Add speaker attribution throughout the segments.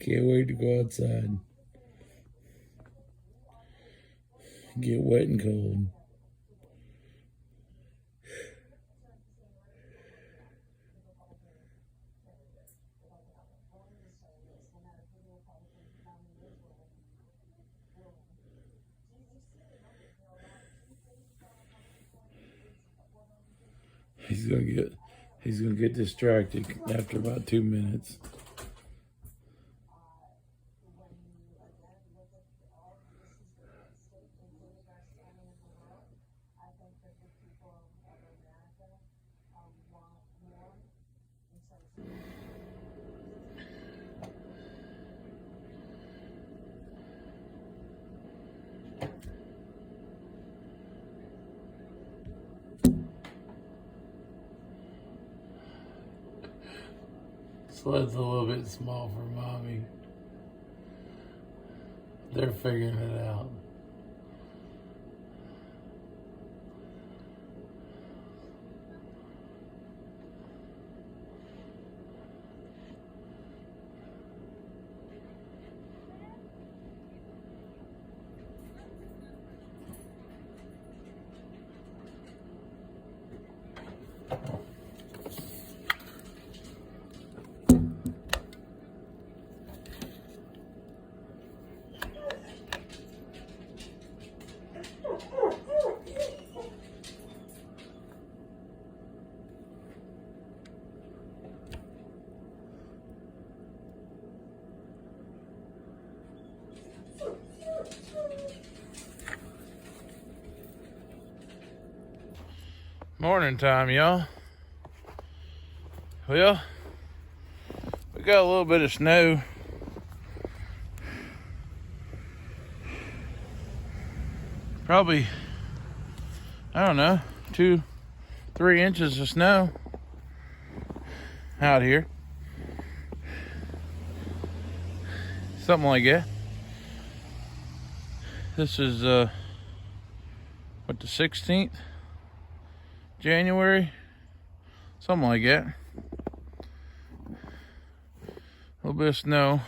Speaker 1: Can't wait to go outside. Get wet and cold. He's gonna get distracted after about 2 minutes. Sled's a little bit small for mommy. They're figuring it out. Morning time, y'all. Well, we got a little bit of snow. Probably, I don't know, 2-3 inches of snow out here. Something like that. This is, the 16th? January, something like that. A little bit of snow.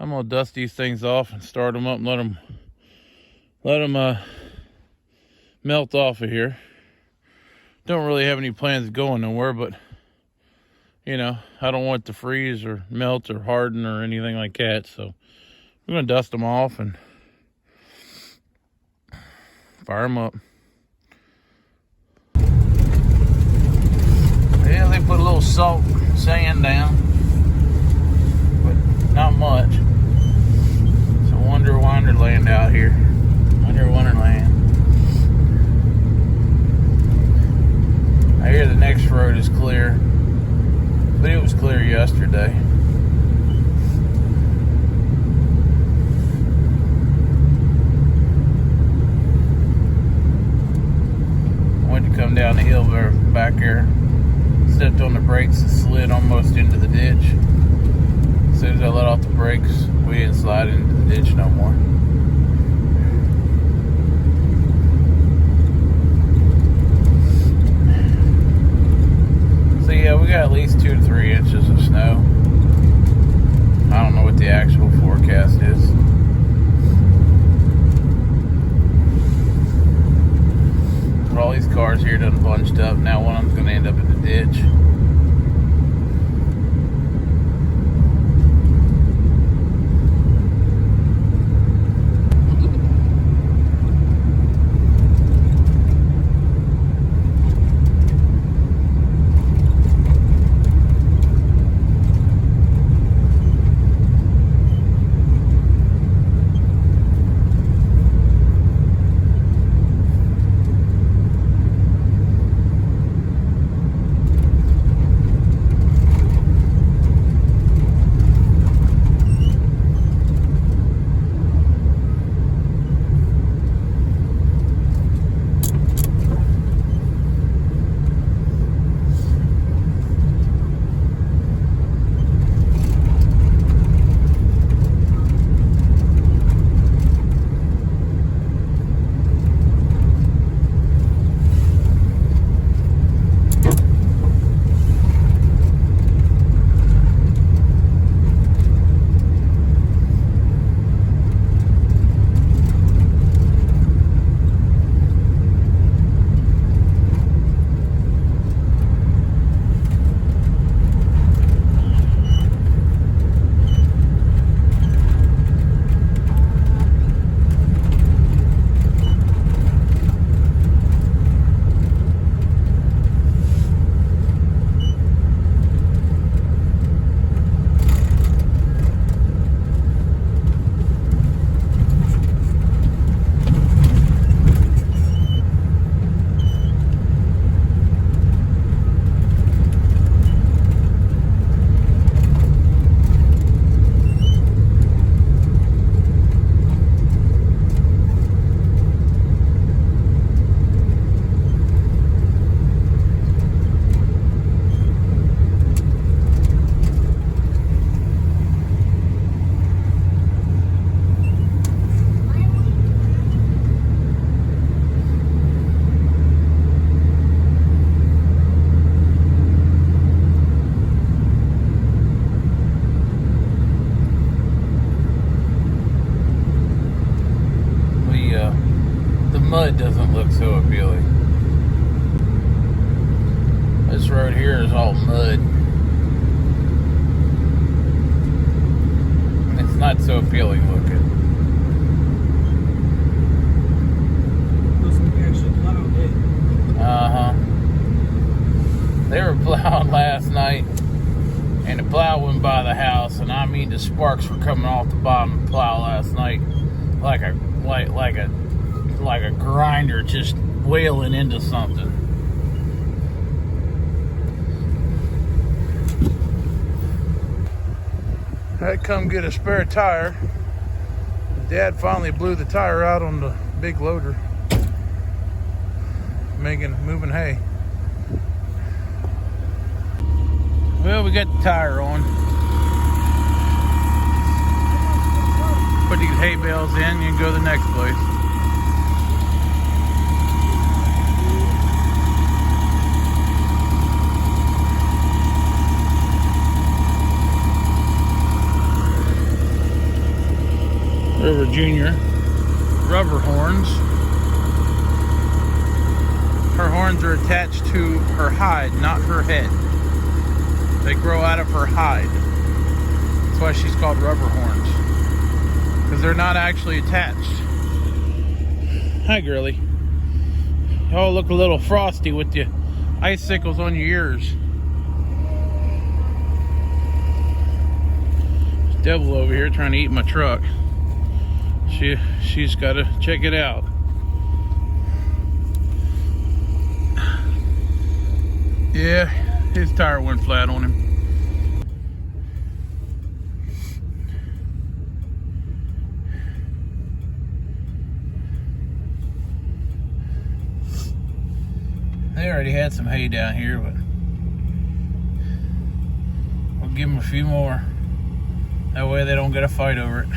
Speaker 1: I'm gonna dust these things off and start them up and let them melt off of here. Don't really have any plans of going nowhere, but you know, I don't want it to freeze or melt or harden or anything like that. So we're gonna dust them off and fire them up. Yeah, they put a little salt sand down, but not much. It's a wonderland out here. Wonderland. I hear the next road is clear, but it was clear yesterday. I went to come down the hill back there. Stepped on the brakes and slid almost into the ditch. As soon as I let off the brakes, we didn't slide into the ditch no more. So yeah, we got at least 2 to 3 inches of snow. I don't know what the actual forecast is. But all these cars here done bunched up. Now one of them's going to end up in the ditch. doesn't look so appealing. This road here is all mud. It's not so appealing looking. They were plowing last night, and the plow went by the house, and I mean the sparks were coming off the bottom of the plow last night, like a grinder just wailing into something. I come get a spare tire. Dad finally blew the tire out on the big loader, moving hay. Well, we got the tire on. Put these hay bales in and go to the next place. River Junior, rubber horns. Her horns are attached to her hide, not her head. They grow out of her hide. That's why she's called rubber horns, because they're not actually attached. Hi, girly. Y'all look a little frosty with the icicles on your ears. There's Devil over here trying to eat my truck. She's got to check it out. Yeah, his tire went flat on him. They already had some hay down here, but we'll give them a few more. That way they don't get a fight over it.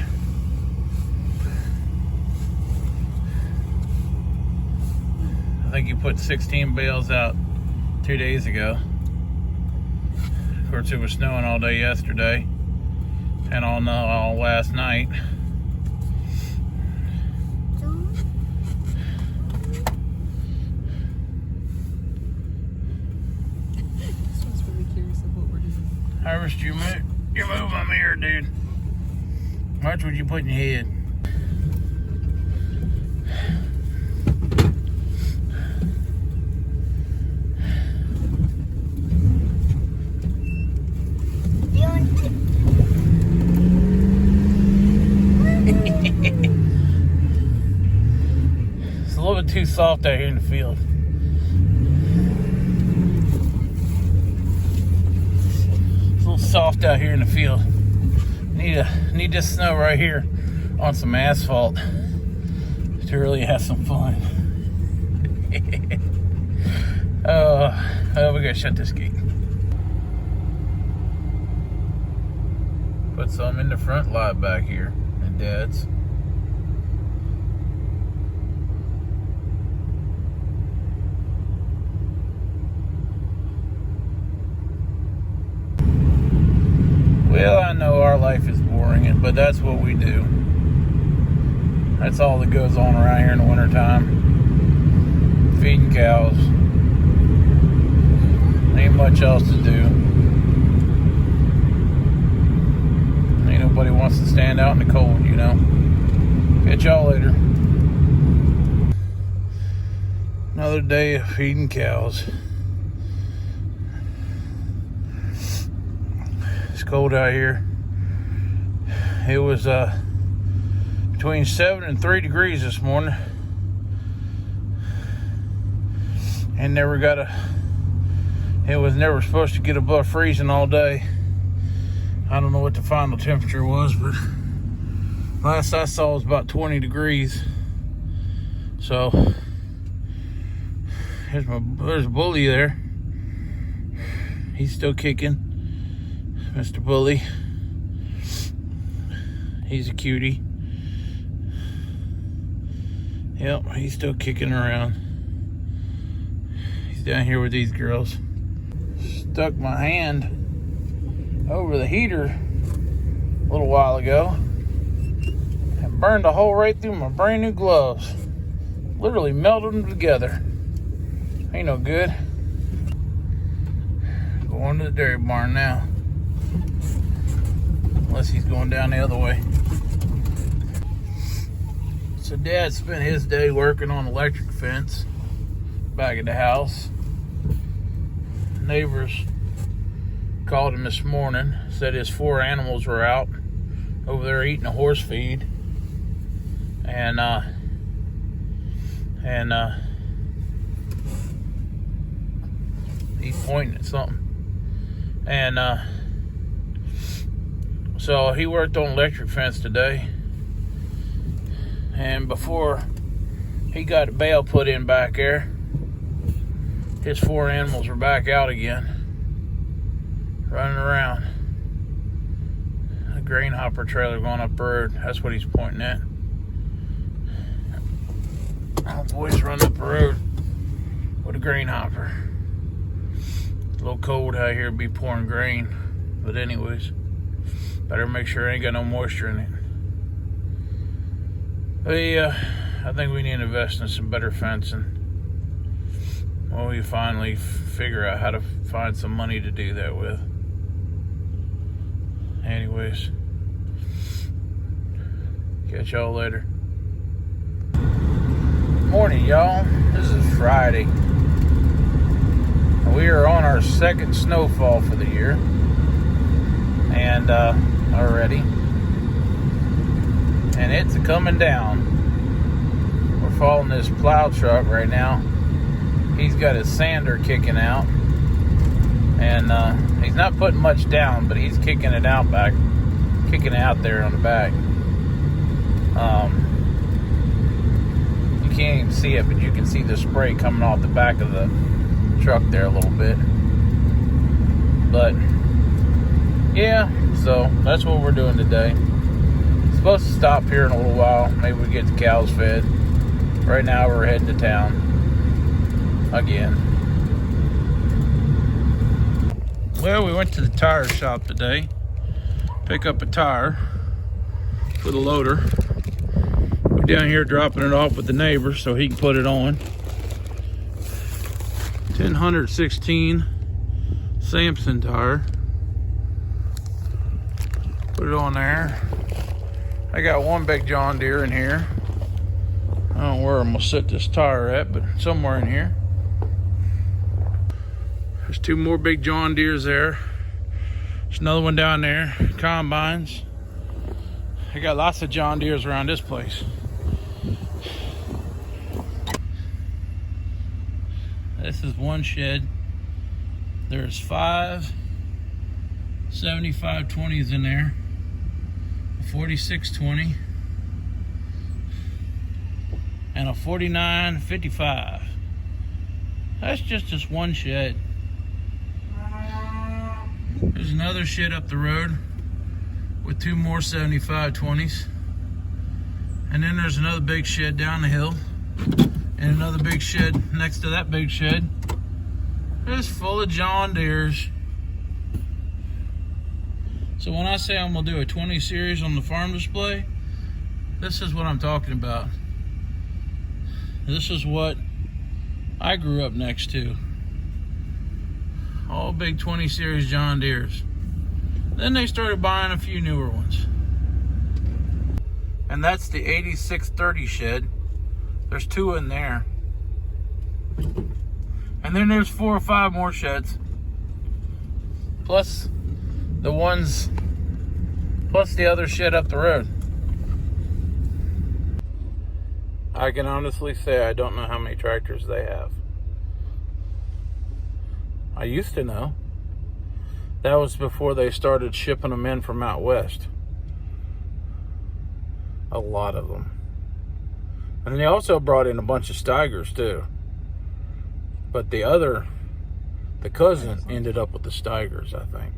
Speaker 1: I think you put 16 bales out 2 days ago. Of course, it was snowing all day yesterday and all last night.
Speaker 2: This one's really curious of what we're doing.
Speaker 1: Harvest, you move my mirror, dude. Watch what you put in your head. It's a little bit too soft out here in the field. It's a little soft out here in the field. Need this snow right here on some asphalt to really have some fun. Oh, we gotta shut this gate. Put some in the front lot back here at Dad's. Well, I know our life is boring, but that's what we do. That's all that goes on around here in the wintertime. Feeding cows. Ain't much else to do. Ain't nobody wants to stand out in the cold, you know. Catch y'all later. Another day of feeding cows. It's cold out here. It was between 7 and 3 degrees this morning, and it was never supposed to get above freezing all day. I don't know what the final temperature was, but last I saw it was about 20 degrees. So there's a bully there. He's still kicking. Mr. Bully. He's a cutie. Yep, he's still kicking around. He's down here with these girls. Stuck my hand over the heater a little while ago and burned a hole right through my brand new gloves. Literally melted them together. Ain't no good. Going to the dairy barn now. Unless he's going down the other way. So Dad spent his day working on electric fence back at the house. Neighbors called him this morning, said his 4 animals were out over there eating a horse feed. And he's pointing at something. And so he worked on electric fence today. And before he got a bale put in back there, his 4 animals were back out again, running around. A grain hopper trailer going up the road. That's what he's pointing at. Oh, boys running up the road with a grain hopper. It's a little cold out here to be pouring grain. But anyways, better make sure it ain't got no moisture in it. But yeah, I think we need to invest in some better fencing. Well, we finally figure out how to find some money to do that with. Anyways, catch y'all later. Morning, y'all. This is Friday. We are on our 2nd snowfall for the year. And already. And it's coming down. We're following this plow truck right now. He's got his sander kicking out. And he's not putting much down, but he's kicking it out back. Kicking it out there on the back. You can't even see it, but you can see the spray coming off the back of the truck there a little bit. But yeah, so that's what we're doing today. Supposed to stop here in a little while. Maybe we get the cows fed. Right now we're heading to town again. Well, we went to the tire shop today. Pick up a tire for the loader. We're down here dropping it off with the neighbor so he can put it on. 1016 Samson tire. Put it on there. I got one big John Deere in here. I don't know where I'm gonna set this tire at, but somewhere in here. There's 2 more big John Deeres there. There's another one down there. Combines. I got lots of John Deeres around this place. This is one shed. There's 5 7520s in there. 4620 and a 4955. That's just this one shed. There's another shed up the road with 2 more 7520s, and then there's another big shed down the hill and another big shed next to that big shed. It's full of John Deeres. So when I say I'm gonna do a 20 series on the farm display, this is what I'm talking about. This is what I grew up next to. All big 20 series John Deeres. Then they started buying a few newer ones. And that's the 8630 shed. There's 2 in there. And then there's 4 or 5 more sheds. Plus the ones, plus the other shed up the road. I can honestly say I don't know how many tractors they have. I used to know. That was before they started shipping them in from out west. A lot of them. And they also brought in a bunch of Steigers too. But the cousin ended up with the Steigers, I think.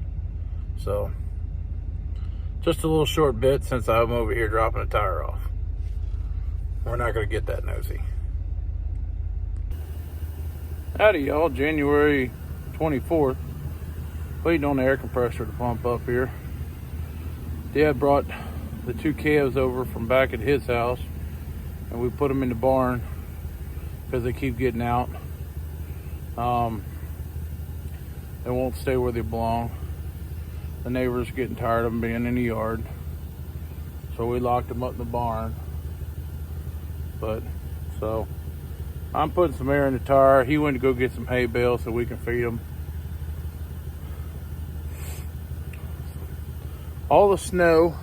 Speaker 1: So, just a little short bit since I'm over here dropping a tire off. We're not going to get that nosy. Howdy y'all, January 24th. Waiting on the air compressor to pump up here. Dad brought the 2 calves over from back at his house, and we put them in the barn because they keep getting out. They won't stay where they belong. The neighbors are getting tired of them being in the yard, so we locked them up in the barn. But so I'm putting some air in the tire. He went to go get some hay bale so we can feed them. All the snow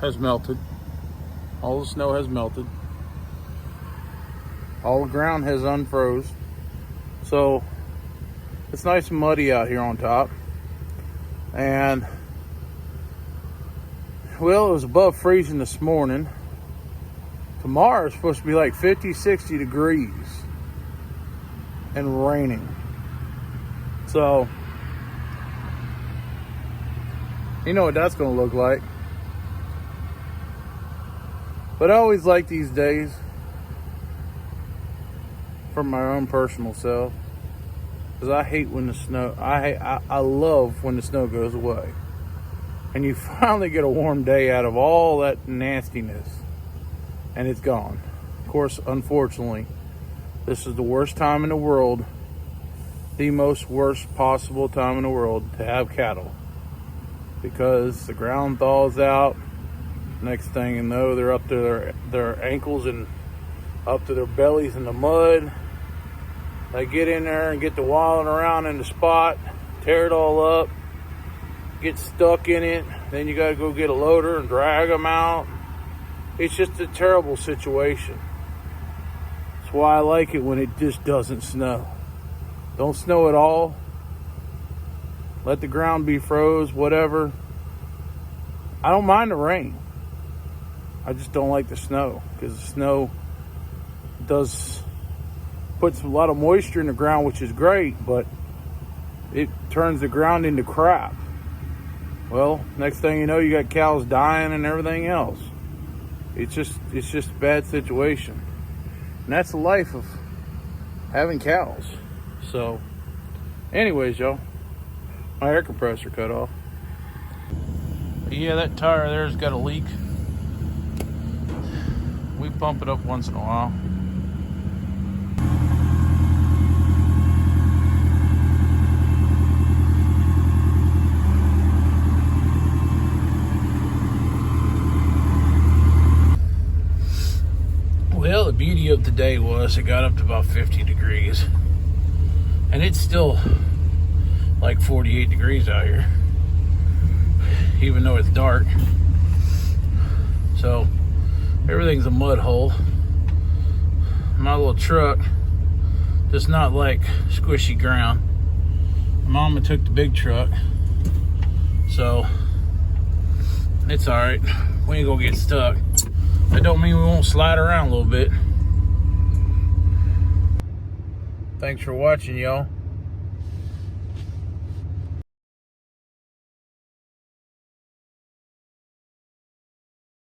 Speaker 1: has melted. All the snow has melted. All the ground has unfroze. So it's nice and muddy out here on top. And well, it was above freezing this morning. Tomorrow is supposed to be like 50, 60 degrees and raining. So you know what that's going to look like. But I always like these days for my own personal self, because I hate when the snow, I love when the snow goes away and you finally get a warm day out of all that nastiness and it's gone. Of course, unfortunately, this is the worst time in the world, the most worst possible time in the world to have cattle, because the ground thaws out. Next thing you know, they're up to their ankles and up to their bellies in the mud. They get in there and get to wallowing around in the spot, tear it all up, get stuck in it. Then you gotta go get a loader and drag them out. It's just a terrible situation. That's why I like it when it just doesn't snow. Don't snow at all. Let the ground be froze, whatever. I don't mind the rain. I just don't like the snow, because the snow puts a lot of moisture in the ground, which is great, but it turns the ground into crap. Well, next thing you know, you got cows dying and everything else. It's just a bad situation. And that's the life of having cows. So anyways, y'all, my air compressor cut off. Yeah, that tire there's got a leak. We pump it up once in a while. Well, the beauty of the day was it got up to about 50 degrees. And it's still like 48 degrees out here, even though it's dark. So everything's a mud hole. My little truck does not like squishy ground. Mama took the big truck, so it's all right. We ain't gonna get stuck. That don't mean we won't slide around a little bit. Thanks for watching, y'all.